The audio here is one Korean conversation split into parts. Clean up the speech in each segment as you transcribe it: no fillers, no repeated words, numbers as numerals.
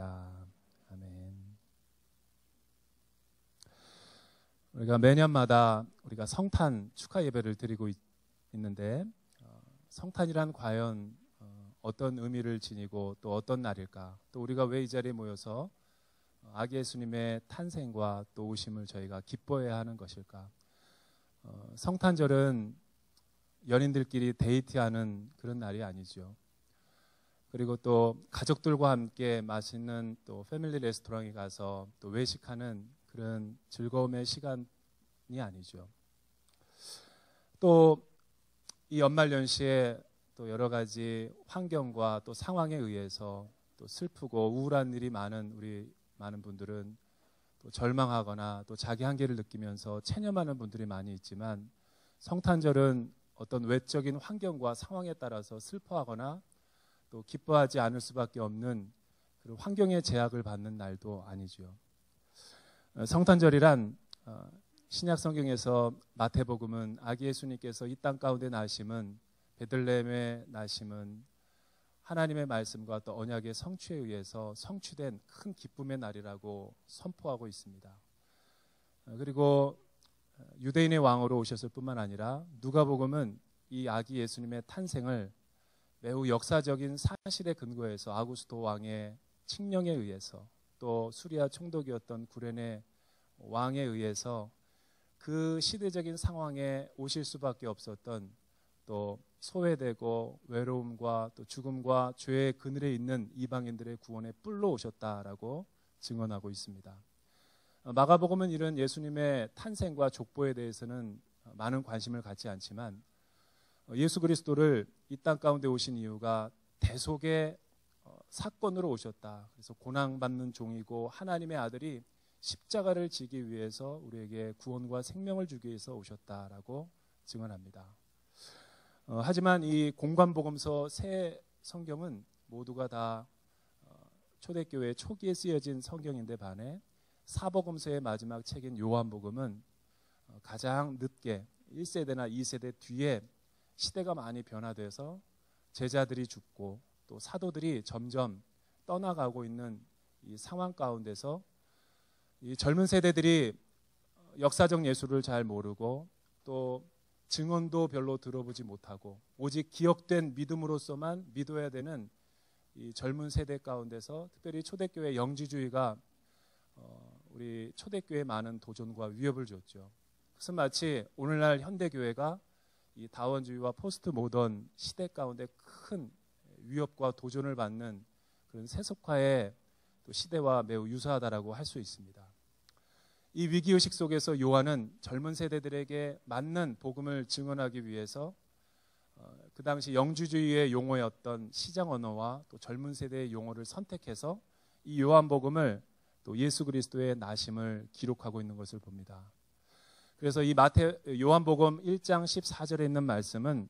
아멘. 우리가 매년마다 우리가 성탄 축하 예배를 드리고 있는데 성탄이란 과연 어떤 의미를 지니고 또 어떤 날일까? 또 우리가 왜 이 자리에 모여서 아기 예수님의 탄생과 또 오심을 저희가 기뻐해야 하는 것일까? 성탄절은 연인들끼리 데이트하는 그런 날이 아니죠. 그리고 또 가족들과 함께 맛있는 또 패밀리 레스토랑에 가서 또 외식하는 그런 즐거움의 시간이 아니죠. 또 이 연말연시에 또 여러 가지 환경과 또 상황에 의해서 또 슬프고 우울한 일이 많은 우리 많은 분들은 또 절망하거나 또 자기 한계를 느끼면서 체념하는 분들이 많이 있지만 성탄절은 어떤 외적인 환경과 상황에 따라서 슬퍼하거나 또 기뻐하지 않을 수밖에 없는 그런 환경의 제약을 받는 날도 아니죠. 성탄절이란 신약 성경에서 마태복음은 아기 예수님께서 이 땅 가운데 나심은 베들레헴에 나심은 하나님의 말씀과 또 언약의 성취에 의해서 성취된 큰 기쁨의 날이라고 선포하고 있습니다. 그리고 유대인의 왕으로 오셨을 뿐만 아니라 누가복음은 이 아기 예수님의 탄생을 매우 역사적인 사실에 근거해서 아구스도 왕의 칙령에 의해서 또 수리아 총독이었던 구레네 왕에 의해서 그 시대적인 상황에 오실 수밖에 없었던 또 소외되고 외로움과 또 죽음과 죄의 그늘에 있는 이방인들의 구원의 뿔로 오셨다라고 증언하고 있습니다. 마가복음은 이런 예수님의 탄생과 족보에 대해서는 많은 관심을 갖지 않지만 예수 그리스도를 이 땅 가운데 오신 이유가 대속의 사건으로 오셨다. 그래서 고난받는 종이고 하나님의 아들이 십자가를 지기 위해서 우리에게 구원과 생명을 주기 위해서 오셨다라고 증언합니다. 하지만 이 공관복음서 세 성경은 모두가 다 초대교회 초기에 쓰여진 성경인데 반해 사복음서의 마지막 책인 요한복음은 가장 늦게 1세대나 2세대 뒤에 시대가 많이 변화돼서 제자들이 죽고 또 사도들이 점점 떠나가고 있는 이 상황 가운데서 이 젊은 세대들이 역사적 예수를 잘 모르고 또 증언도 별로 들어보지 못하고 오직 기억된 믿음으로서만 믿어야 되는 이 젊은 세대 가운데서 특별히 초대교회 영지주의가 우리 초대교회에 많은 도전과 위협을 줬죠. 그래서 마치 오늘날 현대교회가 이 다원주의와 포스트 모던 시대 가운데 큰 위협과 도전을 받는 그런 세속화의 또 시대와 매우 유사하다라고 할 수 있습니다. 이 위기의식 속에서 요한은 젊은 세대들에게 맞는 복음을 증언하기 위해서 그 당시 영주주의의 용어였던 시장 언어와 또 젊은 세대의 용어를 선택해서 이 요한복음을 또 예수 그리스도의 나심을 기록하고 있는 것을 봅니다. 그래서 이 요한복음 1장 14절에 있는 말씀은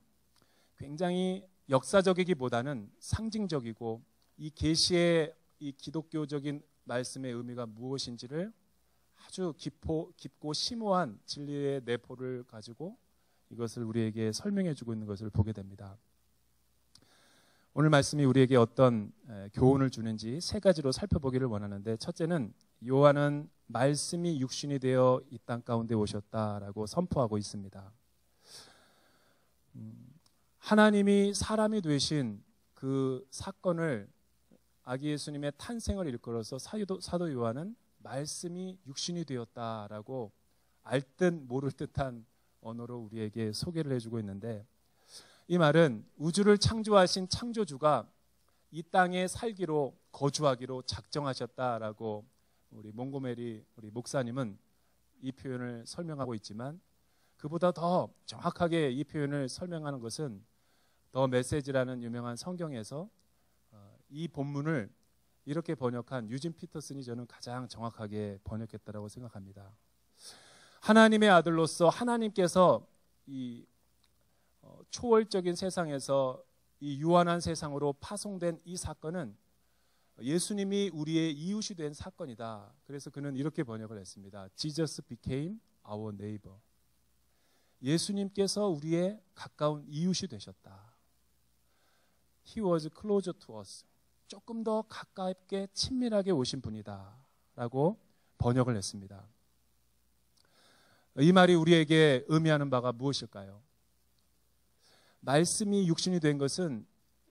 굉장히 역사적이기보다는 상징적이고 이 계시의 이 기독교적인 말씀의 의미가 무엇인지를 아주 깊고 심오한 진리의 내포를 가지고 이것을 우리에게 설명해 주고 있는 것을 보게 됩니다. 오늘 말씀이 우리에게 어떤 교훈을 주는지 세 가지로 살펴보기를 원하는데, 첫째는 요한은 말씀이 육신이 되어 이 땅 가운데 오셨다라고 선포하고 있습니다. 하나님이 사람이 되신 그 사건을, 아기 예수님의 탄생을 일컬어서 사도 요한은 말씀이 육신이 되었다라고 알 듯 모를 듯한 언어로 우리에게 소개를 해주고 있는데, 이 말은 우주를 창조하신 창조주가 이 땅에 살기로 거주하기로 작정하셨다라고 우리 몽고메리 우리 목사님은 이 표현을 설명하고 있지만, 그보다 더 정확하게 이 표현을 설명하는 것은 더 메시지라는 유명한 성경에서 이 본문을 이렇게 번역한 유진 피터슨이 저는 가장 정확하게 번역했다라고 생각합니다. 하나님의 아들로서 하나님께서 이 초월적인 세상에서 이 유한한 세상으로 파송된 이 사건은 예수님이 우리의 이웃이 된 사건이다. 그래서 그는 이렇게 번역을 했습니다. Jesus became our neighbor. 예수님께서 우리의 가까운 이웃이 되셨다. He was closer to us. 조금 더 가깝게 친밀하게 오신 분이다 라고 번역을 했습니다. 이 말이 우리에게 의미하는 바가 무엇일까요? 말씀이 육신이 된 것은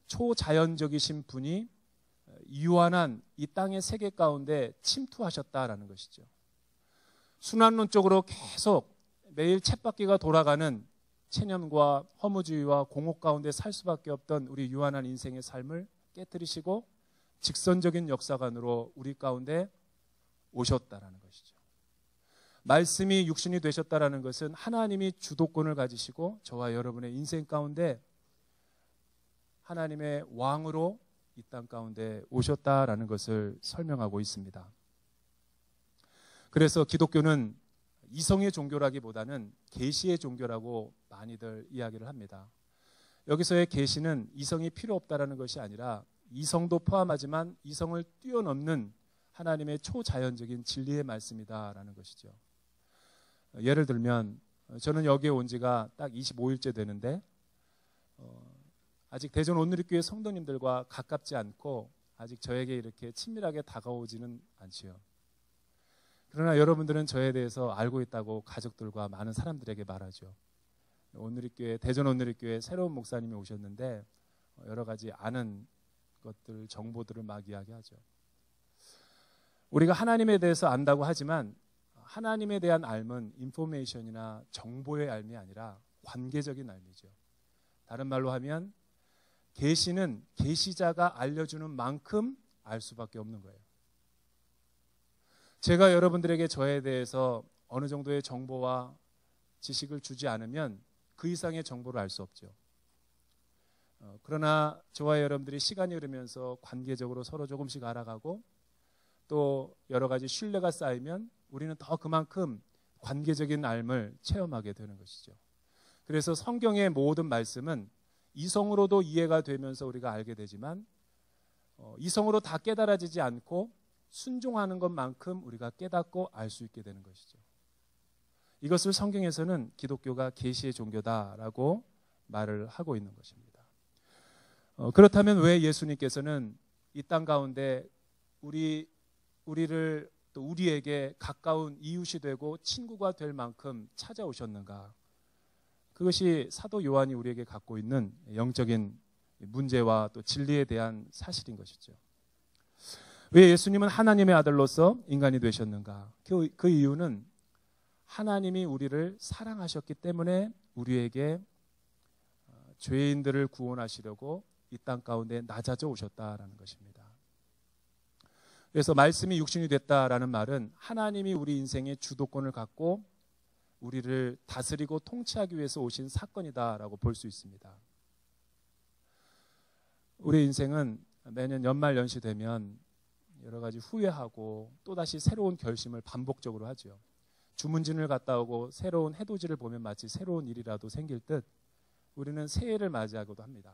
초자연적이신 분이 유한한 이 땅의 세계 가운데 침투하셨다라는 것이죠. 순환론적으로 계속 매일 쳇바퀴가 돌아가는 체념과 허무주의와 공허 가운데 살 수밖에 없던 우리 유한한 인생의 삶을 깨뜨리시고 직선적인 역사관으로 우리 가운데 오셨다라는 것이죠. 말씀이 육신이 되셨다라는 것은 하나님이 주도권을 가지시고 저와 여러분의 인생 가운데 하나님의 왕으로 이 땅 가운데 오셨다라는 것을 설명하고 있습니다. 그래서 기독교는 이성의 종교라기보다는 계시의 종교라고 많이들 이야기를 합니다. 여기서의 계시는 이성이 필요 없다라는 것이 아니라 이성도 포함하지만 이성을 뛰어넘는 하나님의 초자연적인 진리의 말씀이다라는 것이죠. 예를 들면 저는 여기에 온 지가 딱 25일째 되는데 아직 대전 온누리교회 성도님들과 가깝지 않고 아직 저에게 이렇게 친밀하게 다가오지는 않지요. 그러나 여러분들은 저에 대해서 알고 있다고 가족들과 많은 사람들에게 말하죠. 온누리교회, 대전 온누리교회 새로운 목사님이 오셨는데 여러 가지 아는 것들, 정보들을 막 이야기하죠. 우리가 하나님에 대해서 안다고 하지만 하나님에 대한 알면 인포메이션이나 정보의 알미 아니라 관계적인 알미죠. 다른 말로 하면 계시는 계시자가 알려주는 만큼 알 수밖에 없는 거예요. 제가 여러분들에게 저에 대해서 어느 정도의 정보와 지식을 주지 않으면 그 이상의 정보를 알 수 없죠. 그러나 저와 여러분들이 시간이 흐르면서 관계적으로 서로 조금씩 알아가고 또 여러 가지 신뢰가 쌓이면 우리는 더 그만큼 관계적인 알을 체험하게 되는 것이죠. 그래서 성경의 모든 말씀은 이성으로도 이해가 되면서 우리가 알게 되지만 이성으로 다 깨달아지지 않고 순종하는 것만큼 우리가 깨닫고 알 수 있게 되는 것이죠. 이것을 성경에서는 기독교가 계시의 종교다라고 말을 하고 있는 것입니다. 그렇다면 왜 예수님께서는 이 땅 가운데 우리를 또 우리에게 가까운 이웃이 되고 친구가 될 만큼 찾아오셨는가? 그것이 사도 요한이 우리에게 갖고 있는 영적인 문제와 또 진리에 대한 사실인 것이죠. 왜 예수님은 하나님의 아들로서 인간이 되셨는가? 그 이유는 하나님이 우리를 사랑하셨기 때문에 우리에게 죄인들을 구원하시려고 이 땅 가운데 낮아져 오셨다라는 것입니다. 그래서 말씀이 육신이 됐다라는 말은 하나님이 우리 인생의 주도권을 갖고 우리를 다스리고 통치하기 위해서 오신 사건이다라고 볼 수 있습니다. 우리 인생은 매년 연말연시 되면 여러 가지 후회하고 또다시 새로운 결심을 반복적으로 하죠. 주문진을 갔다 오고 새로운 해돋이를 보면 마치 새로운 일이라도 생길 듯 우리는 새해를 맞이하기도 합니다.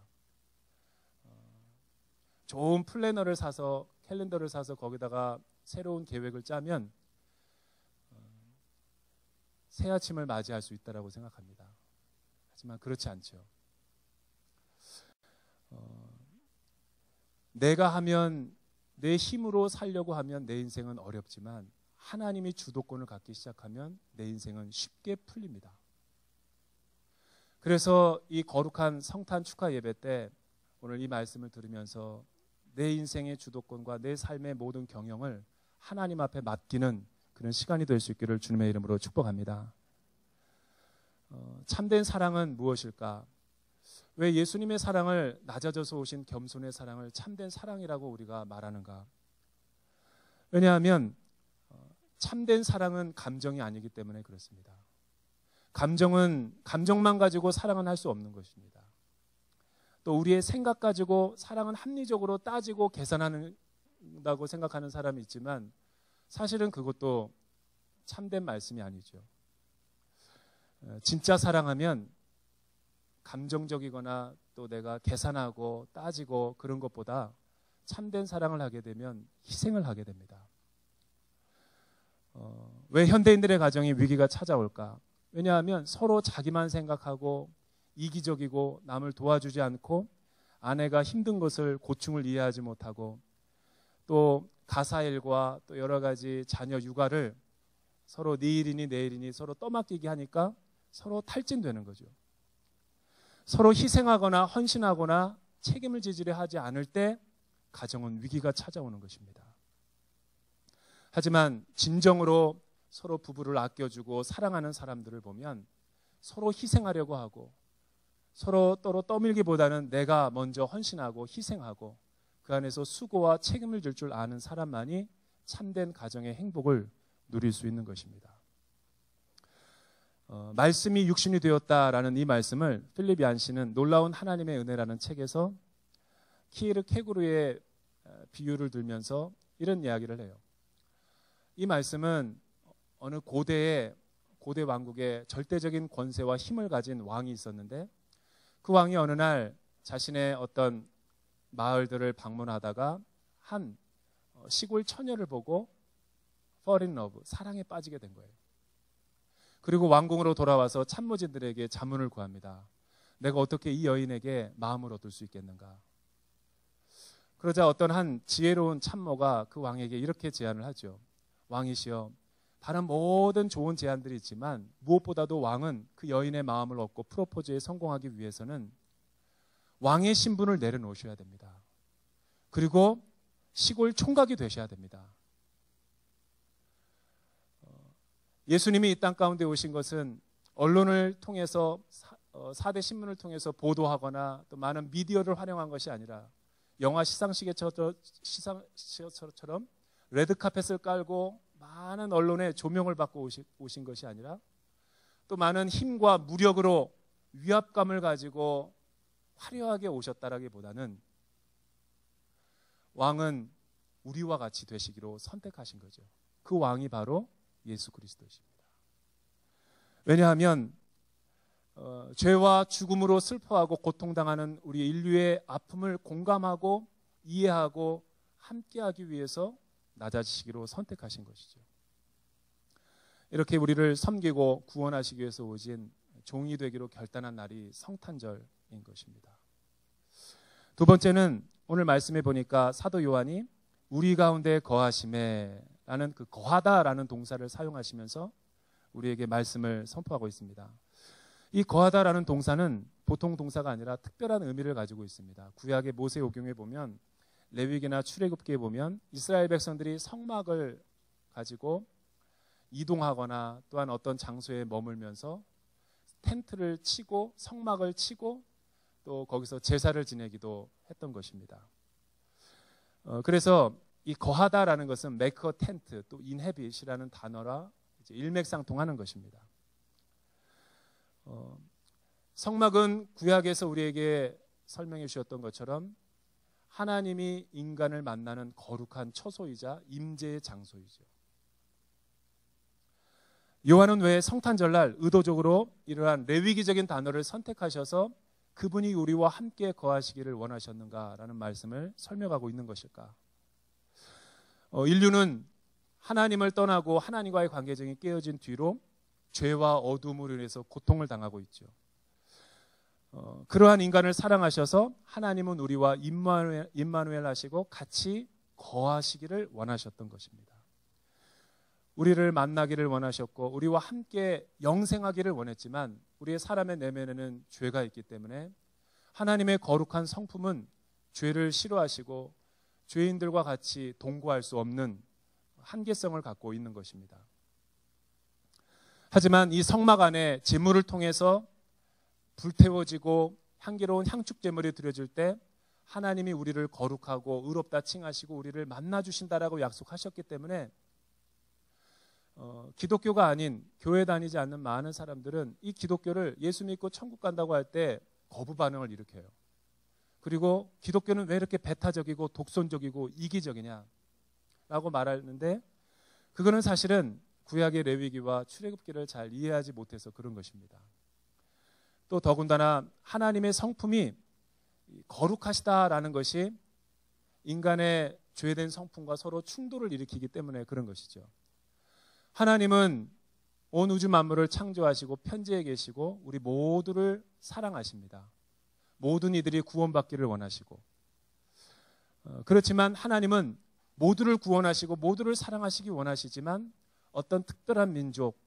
좋은 플래너를 사서 캘린더를 사서 거기다가 새로운 계획을 짜면 새 아침을 맞이할 수 있다고 생각합니다. 하지만 그렇지 않죠. 내가 하면 내 힘으로 살려고 하면 내 인생은 어렵지만 하나님이 주도권을 갖기 시작하면 내 인생은 쉽게 풀립니다. 그래서 이 거룩한 성탄 축하 예배 때 오늘 이 말씀을 들으면서 내 인생의 주도권과 내 삶의 모든 경영을 하나님 앞에 맡기는 그런 시간이 될 수 있기를 주님의 이름으로 축복합니다. 참된 사랑은 무엇일까? 왜 예수님의 사랑을 낮아져서 오신 겸손의 사랑을 참된 사랑이라고 우리가 말하는가? 왜냐하면 참된 사랑은 감정이 아니기 때문에 그렇습니다. 감정만 가지고 사랑은 할 수 없는 것입니다. 또 우리의 생각 가지고 사랑은 합리적으로 따지고 계산한다고 생각하는 사람이 있지만 사실은 그것도 참된 말씀이 아니죠. 진짜 사랑하면 감정적이거나 또 내가 계산하고 따지고 그런 것보다 참된 사랑을 하게 되면 희생을 하게 됩니다. 왜 현대인들의 가정에 위기가 찾아올까? 왜냐하면 서로 자기만 생각하고 이기적이고 남을 도와주지 않고 아내가 힘든 것을 고충을 이해하지 못하고 또 가사일과 또 여러 가지 자녀 육아를 서로 네 일이니 내 일이니 서로 떠맡기게 하니까 서로 탈진되는 거죠. 서로 희생하거나 헌신하거나 책임을 지지려 하지 않을 때 가정은 위기가 찾아오는 것입니다. 하지만 진정으로 서로 부부를 아껴주고 사랑하는 사람들을 보면 서로 희생하려고 하고 서로 떠밀기보다는 내가 먼저 헌신하고 희생하고 그 안에서 수고와 책임을 질 줄 아는 사람만이 참된 가정의 행복을 누릴 수 있는 것입니다. 말씀이 육신이 되었다라는 이 말씀을 필립 얀시는 놀라운 하나님의 은혜라는 책에서 키르케고르의 비유를 들면서 이런 이야기를 해요. 이 말씀은 어느 고대 왕국에 절대적인 권세와 힘을 가진 왕이 있었는데 그 왕이 어느 날 자신의 어떤 마을들을 방문하다가 한 시골 처녀를 보고 fall in love, 사랑에 빠지게 된 거예요. 그리고 왕궁으로 돌아와서 참모진들에게 자문을 구합니다. 내가 어떻게 이 여인에게 마음을 얻을 수 있겠는가? 그러자 어떤 한 지혜로운 참모가 그 왕에게 이렇게 제안을 하죠. 왕이시여, 다른 모든 좋은 제안들이 있지만 무엇보다도 왕은 그 여인의 마음을 얻고 프로포즈에 성공하기 위해서는 왕의 신분을 내려놓으셔야 됩니다. 그리고 시골 총각이 되셔야 됩니다. 예수님이 이 땅 가운데 오신 것은 언론을 통해서 4대 신문을 통해서 보도하거나 또 많은 미디어를 활용한 것이 아니라 영화 시상식에처럼 레드카펫을 깔고 많은 언론의 조명을 받고 오신 것이 아니라 또 많은 힘과 무력으로 위압감을 가지고 화려하게 오셨다라기보다는 왕은 우리와 같이 되시기로 선택하신 거죠. 그 왕이 바로 예수 그리스도십니다. 왜냐하면 죄와 죽음으로 슬퍼하고 고통당하는 우리 인류의 아픔을 공감하고 이해하고 함께하기 위해서 낮아지시기로 선택하신 것이죠. 이렇게 우리를 섬기고 구원하시기 위해서 오신 종이 되기로 결단한 날이 성탄절인 것입니다. 두 번째는 오늘 말씀해 보니까 사도 요한이 우리 가운데 거하심에 라는 그 거하다라는 동사를 사용하시면서 우리에게 말씀을 선포하고 있습니다. 이 거하다라는 동사는 보통 동사가 아니라 특별한 의미를 가지고 있습니다. 구약의 모세오경에 보면 레위기나 출애굽기에 보면 이스라엘 백성들이 성막을 가지고 이동하거나 또한 어떤 장소에 머물면서 텐트를 치고 성막을 치고 또 거기서 제사를 지내기도 했던 것입니다. 그래서 이 거하다라는 것은 make a tent, 또 inhabit이라는 단어라 이제 일맥상통하는 것입니다. 성막은 구약에서 우리에게 설명해 주셨던 것처럼 하나님이 인간을 만나는 거룩한 처소이자 임재의 장소이죠. 요한은 왜 성탄절날 의도적으로 이러한 레위기적인 단어를 선택하셔서 그분이 우리와 함께 거하시기를 원하셨는가라는 말씀을 설명하고 있는 것일까? 인류는 하나님을 떠나고 하나님과의 관계정이 깨어진 뒤로 죄와 어둠으로 인해서 고통을 당하고 있죠. 그러한 인간을 사랑하셔서 하나님은 우리와 임마누엘 하시고 같이 거하시기를 원하셨던 것입니다. 우리를 만나기를 원하셨고 우리와 함께 영생하기를 원했지만 우리의 사람의 내면에는 죄가 있기 때문에 하나님의 거룩한 성품은 죄를 싫어하시고 죄인들과 같이 동거할 수 없는 한계성을 갖고 있는 것입니다. 하지만 이 성막 안에 제물을 통해서 불태워지고 향기로운 향축 제물이 드려질 때 하나님이 우리를 거룩하고 의롭다 칭하시고 우리를 만나주신다라고 약속하셨기 때문에 기독교가 아닌 교회 다니지 않는 많은 사람들은 이 기독교를 예수 믿고 천국 간다고 할 때 거부 반응을 일으켜요. 그리고 기독교는 왜 이렇게 배타적이고 독선적이고 이기적이냐 라고 말하는데 그거는 사실은 구약의 레위기와 출애굽기를 잘 이해하지 못해서 그런 것입니다. 또 더군다나 하나님의 성품이 거룩하시다라는 것이 인간의 죄된 성품과 서로 충돌을 일으키기 때문에 그런 것이죠. 하나님은 온 우주 만물을 창조하시고 편지해 계시고 우리 모두를 사랑하십니다. 모든 이들이 구원받기를 원하시고, 그렇지만 하나님은 모두를 구원하시고 모두를 사랑하시기 원하시지만 어떤 특별한 민족,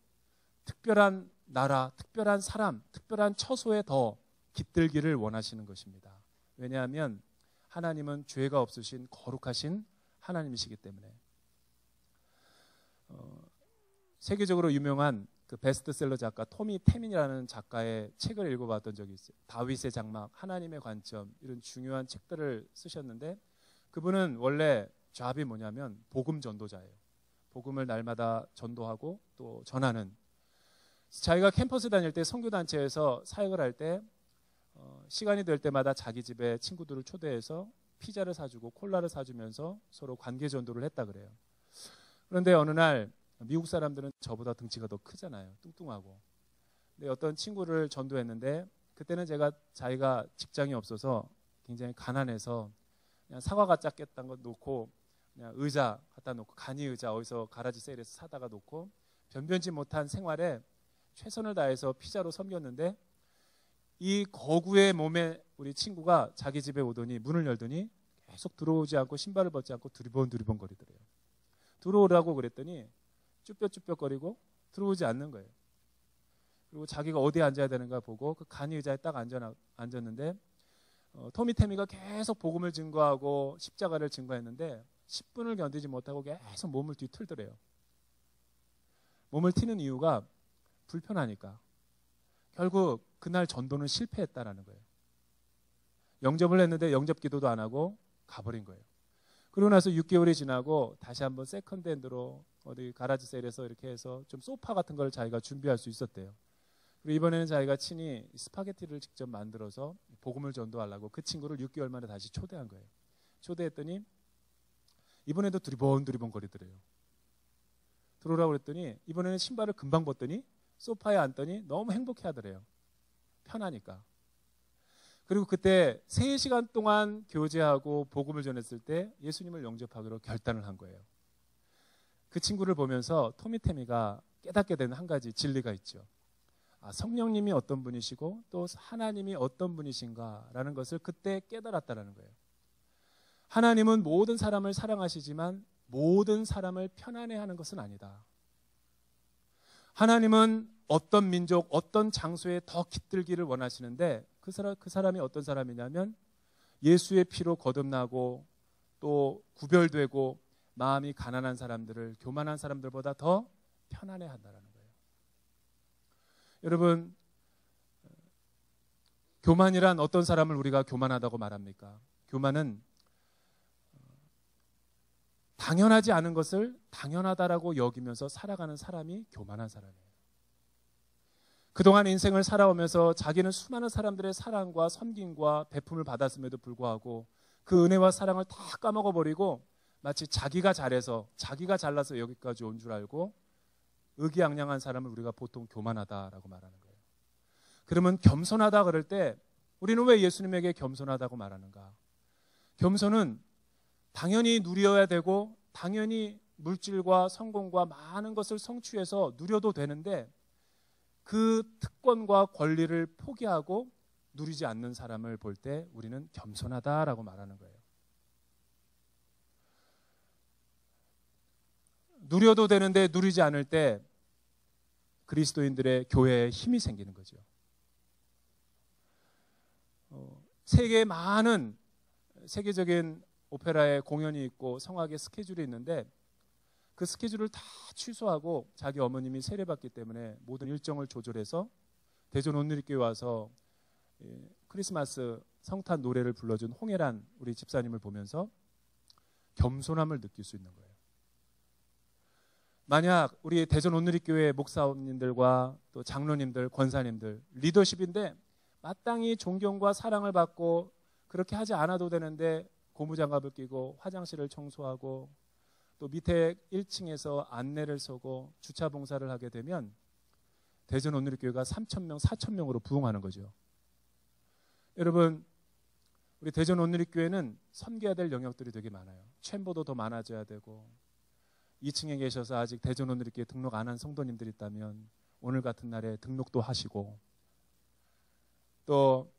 특별한 나라, 특별한 사람, 특별한 처소에 더 깃들기를 원하시는 것입니다. 왜냐하면 하나님은 죄가 없으신 거룩하신 하나님이시기 때문에. 세계적으로 유명한 그 베스트셀러 작가 토미 태민이라는 작가의 책을 읽어봤던 적이 있어요. 다윗의 장막, 하나님의 관점, 이런 중요한 책들을 쓰셨는데, 그분은 원래 잡이 뭐냐면 복음 전도자예요. 복음을 날마다 전도하고 또 전하는. 자기가 캠퍼스 다닐 때 선교단체에서 사역을 할 때 시간이 될 때마다 자기 집에 친구들을 초대해서 피자를 사주고 콜라를 사주면서 서로 관계 전도를 했다 그래요. 그런데 어느 날 미국 사람들은 저보다 등치가 더 크잖아요. 뚱뚱하고. 근데 어떤 친구를 전도했는데, 그때는 자기가 직장이 없어서 굉장히 가난해서 그냥 사과가 작겠다는 거 놓고 그냥 의자 갖다 놓고, 간이 의자 어디서 가라지 세일에서 사다가 놓고 변변치 못한 생활에 최선을 다해서 피자로 섬겼는데, 이 거구의 몸에 우리 친구가 자기 집에 오더니 문을 열더니 계속 들어오지 않고 신발을 벗지 않고 두리번 거리더래요. 들어오라고 그랬더니 쭈뼛쭈뼛거리고 들어오지 않는 거예요. 그리고 자기가 어디에 앉아야 되는가 보고 그 간이 의자에 딱 앉았는데, 토미 태미가 계속 복음을 증거하고 십자가를 증거했는데 10분을 견디지 못하고 계속 몸을 뒤틀더래요. 몸을 튀는 이유가 불편하니까. 결국 그날 전도는 실패했다라는 거예요. 영접을 했는데 영접 기도도 안 하고 가버린 거예요. 그러고 나서 6개월이 지나고 다시 한번 세컨드핸드로 어디 가라지 세일에서 이렇게 해서 좀 소파 같은 걸 자기가 준비할 수 있었대요. 그리고 이번에는 자기가 친히 스파게티를 직접 만들어서 복음을 전도하려고 그 친구를 6개월 만에 다시 초대한 거예요. 초대했더니 이번에도 두리번 거리더래요. 들어오라고 그랬더니 이번에는 신발을 금방 벗더니 소파에 앉더니 너무 행복해 하더래요. 편하니까. 그리고 그때 3시간 동안 교제하고 복음을 전했을 때 예수님을 영접하기로 결단을 한 거예요. 그 친구를 보면서 토미 태미가 깨닫게 된 한 가지 진리가 있죠. 성령님이 어떤 분이시고 또 하나님이 어떤 분이신가라는 것을 그때 깨달았다는 거예요. 하나님은 모든 사람을 사랑하시지만 모든 사람을 편안해하는 것은 아니다. 하나님은 어떤 민족, 어떤 장소에 더 깃들기를 원하시는데 그 사람이 어떤 사람이냐면 예수의 피로 거듭나고 또 구별되고 마음이 가난한 사람들을 교만한 사람들보다 더 편안해한다는 거예요. 여러분, 교만이란 어떤 사람을 우리가 교만하다고 말합니까? 교만은 당연하지 않은 것을 당연하다라고 여기면서 살아가는 사람이 교만한 사람이에요. 그동안 인생을 살아오면서 자기는 수많은 사람들의 사랑과 섬김과 베품을 받았음에도 불구하고 그 은혜와 사랑을 다 까먹어버리고 마치 자기가 잘해서 자기가 잘나서 여기까지 온 줄 알고 의기양양한 사람을 우리가 보통 교만하다라고 말하는 거예요. 그러면 겸손하다 그럴 때 우리는 왜 예수님에게 겸손하다고 말하는가? 겸손은 당연히 누려야 되고 당연히 물질과 성공과 많은 것을 성취해서 누려도 되는데 그 특권과 권리를 포기하고 누리지 않는 사람을 볼 때 우리는 겸손하다라고 말하는 거예요. 누려도 되는데 누리지 않을 때 그리스도인들의 교회에 힘이 생기는 거죠. 세계에 많은 세계적인 오페라의 공연이 있고 성악의 스케줄이 있는데 그 스케줄을 다 취소하고 자기 어머님이 세례받기 때문에 모든 일정을 조절해서 대전 온누리교회 와서 크리스마스 성탄 노래를 불러준 홍혜란 우리 집사님을 보면서 겸손함을 느낄 수 있는 거예요. 만약 우리 대전 온누리교회 목사님들과 또 장로님들, 권사님들, 리더십인데 마땅히 존경과 사랑을 받고 그렇게 하지 않아도 되는데 고무장갑을 끼고 화장실을 청소하고 또 밑에 1층에서 안내를 서고 주차 봉사를 하게 되면 대전 온누리교회가 3,000명, 4,000명으로 부흥하는 거죠. 여러분, 우리 대전 온누리교회는 섬겨야 될 영역들이 되게 많아요. 챔버도 더 많아져야 되고 2층에 계셔서 아직 대전 온누리교회 등록 안 한 성도님들이 있다면 오늘 같은 날에 등록도 하시고 또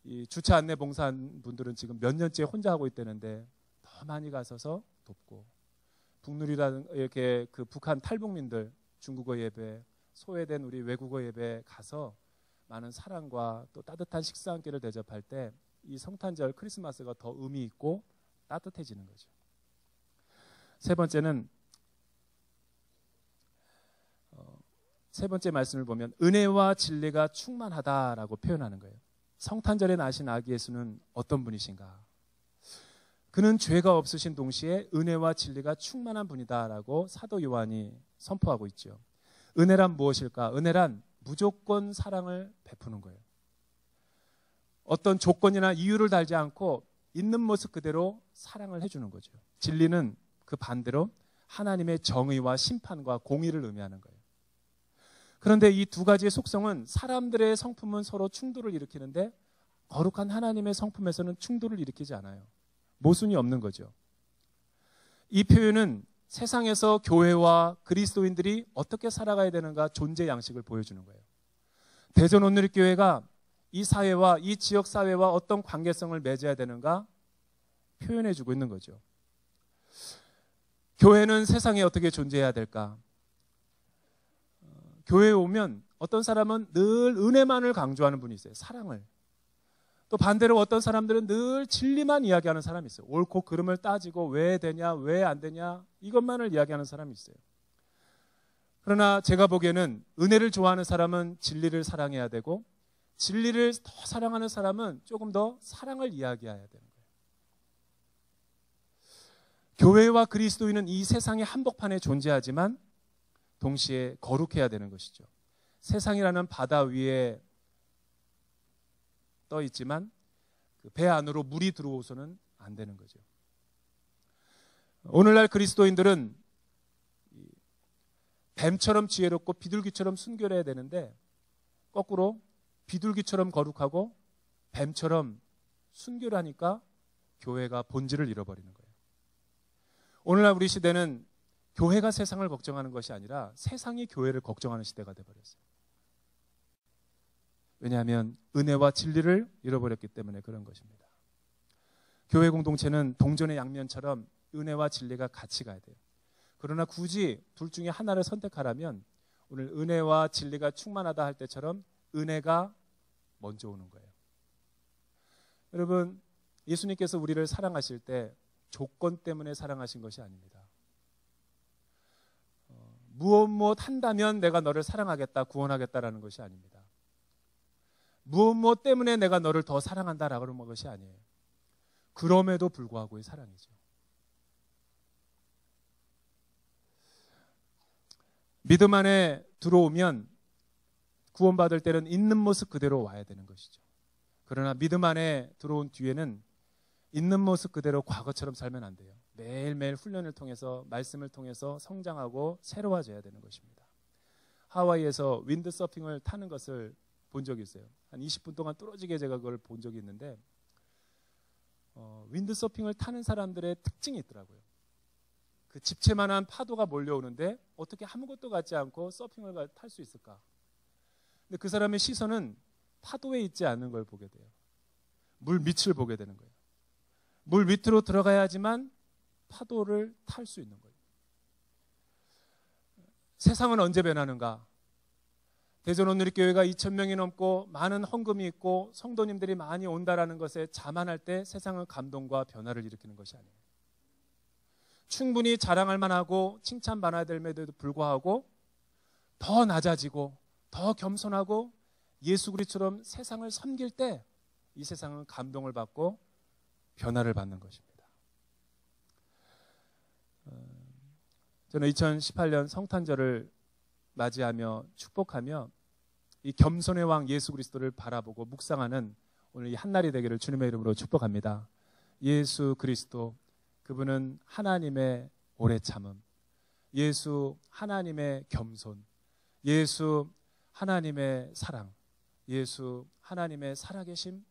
이 주차 안내 봉사한 분들은 지금 몇 년째 혼자 하고 있다는데 더 많이 가서서 돕고, 북누리라는 이렇게 그 북한 탈북민들 중국어 예배, 소외된 우리 외국어 예배 가서 많은 사랑과 또 따뜻한 식사 한 끼를 대접할 때 이 성탄절 크리스마스가 더 의미 있고 따뜻해지는 거죠. 세 번째는 세 번째 말씀을 보면 은혜와 진리가 충만하다라고 표현하는 거예요. 성탄절에 나신 아기 예수는 어떤 분이신가? 그는 죄가 없으신 동시에 은혜와 진리가 충만한 분이다라고 사도 요한이 선포하고 있죠. 은혜란 무엇일까? 은혜란 무조건 사랑을 베푸는 거예요. 어떤 조건이나 이유를 달지 않고 있는 모습 그대로 사랑을 해주는 거죠. 진리는 그 반대로 하나님의 정의와 심판과 공의를 의미하는 거예요. 그런데 이 두 가지의 속성은 사람들의 성품은 서로 충돌을 일으키는데 거룩한 하나님의 성품에서는 충돌을 일으키지 않아요. 모순이 없는 거죠. 이 표현은 세상에서 교회와 그리스도인들이 어떻게 살아가야 되는가 존재 양식을 보여주는 거예요. 대전 온누리교회가 이 사회와 이 지역 사회와 어떤 관계성을 맺어야 되는가 표현해주고 있는 거죠. 교회는 세상에 어떻게 존재해야 될까? 교회에 오면 어떤 사람은 늘 은혜만을 강조하는 분이 있어요. 사랑을. 또 반대로 어떤 사람들은 늘 진리만 이야기하는 사람이 있어요. 옳고 그름을 따지고 왜 되냐, 왜 안 되냐 이것만을 이야기하는 사람이 있어요. 그러나 제가 보기에는 은혜를 좋아하는 사람은 진리를 사랑해야 되고 진리를 더 사랑하는 사람은 조금 더 사랑을 이야기해야 되는 거예요. 교회와 그리스도인은 이 세상의 한복판에 존재하지만 동시에 거룩해야 되는 것이죠. 세상이라는 바다 위에 떠 있지만 그 배 안으로 물이 들어오서는 안 되는 거죠. 오늘날 그리스도인들은 뱀처럼 지혜롭고 비둘기처럼 순결해야 되는데 거꾸로 비둘기처럼 거룩하고 뱀처럼 순결하니까 교회가 본질을 잃어버리는 거예요. 오늘날 우리 시대는 교회가 세상을 걱정하는 것이 아니라 세상이 교회를 걱정하는 시대가 되어버렸어요. 왜냐하면 은혜와 진리를 잃어버렸기 때문에 그런 것입니다. 교회 공동체는 동전의 양면처럼 은혜와 진리가 같이 가야 돼요. 그러나 굳이 둘 중에 하나를 선택하라면 오늘 은혜와 진리가 충만하다 할 때처럼 은혜가 먼저 오는 거예요. 여러분, 예수님께서 우리를 사랑하실 때 조건 때문에 사랑하신 것이 아닙니다. 무엇 한다면 내가 너를 사랑하겠다, 구원하겠다라는 것이 아닙니다. 무엇 때문에 내가 너를 더 사랑한다라고 하는 것이 아니에요. 그럼에도 불구하고의 사랑이죠. 믿음 안에 들어오면 구원받을 때는 있는 모습 그대로 와야 되는 것이죠. 그러나 믿음 안에 들어온 뒤에는 있는 모습 그대로 과거처럼 살면 안 돼요. 매일매일 훈련을 통해서 말씀을 통해서 성장하고 새로워져야 되는 것입니다. 하와이에서 윈드서핑을 타는 것을 본 적이 있어요. 한 20분 동안 뚫어지게 제가 그걸 본 적이 있는데 윈드서핑을 타는 사람들의 특징이 있더라고요. 그 집채만한 파도가 몰려오는데 어떻게 아무것도 갖지 않고 서핑을 탈 수 있을까? 근데 그 사람의 시선은 파도에 있지 않는 걸 보게 돼요. 물 밑을 보게 되는 거예요. 물 밑으로 들어가야지만 파도를 탈 수 있는 거예요. 세상은 언제 변하는가? 대전 온누리교회가 2,000명이 넘고 많은 헌금이 있고 성도님들이 많이 온다라는 것에 자만할 때 세상은 감동과 변화를 일으키는 것이 아니에요. 충분히 자랑할 만하고 칭찬받아야 됨에도 불구하고 더 낮아지고 더 겸손하고 예수 그리스도처럼 세상을 섬길 때 이 세상은 감동을 받고 변화를 받는 것입니다. 저는 2018년 성탄절을 맞이하며 축복하며 이 겸손의 왕 예수 그리스도를 바라보고 묵상하는 오늘 이 한날이 되기를 주님의 이름으로 축복합니다. 예수 그리스도, 그분은 하나님의 오래 참음, 예수 하나님의 겸손, 예수 하나님의 사랑, 예수 하나님의 살아계심,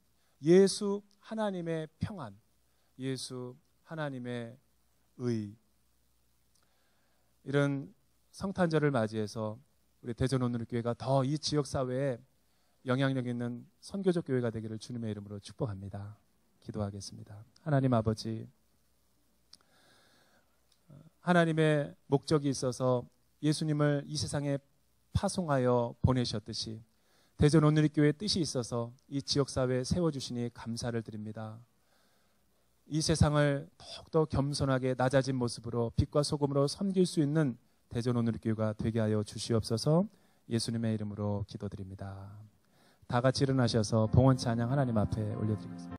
예수 하나님의 평안, 예수 하나님의 의. 이런 성탄절을 맞이해서 우리 대전 온누리교회가 더 이 지역사회에 영향력 있는 선교적 교회가 되기를 주님의 이름으로 축복합니다. 기도하겠습니다. 하나님 아버지, 하나님의 목적이 있어서 예수님을 이 세상에 파송하여 보내셨듯이 대전 온누리교회의 뜻이 있어서 이 지역사회에 세워주시니 감사를 드립니다. 이 세상을 더욱더 겸손하게 낮아진 모습으로 빛과 소금으로 섬길 수 있는 대전 온누리교회가 되게 하여 주시옵소서. 예수님의 이름으로 기도드립니다. 다 같이 일어나셔서 봉헌 찬양 하나님 앞에 올려드리겠습니다.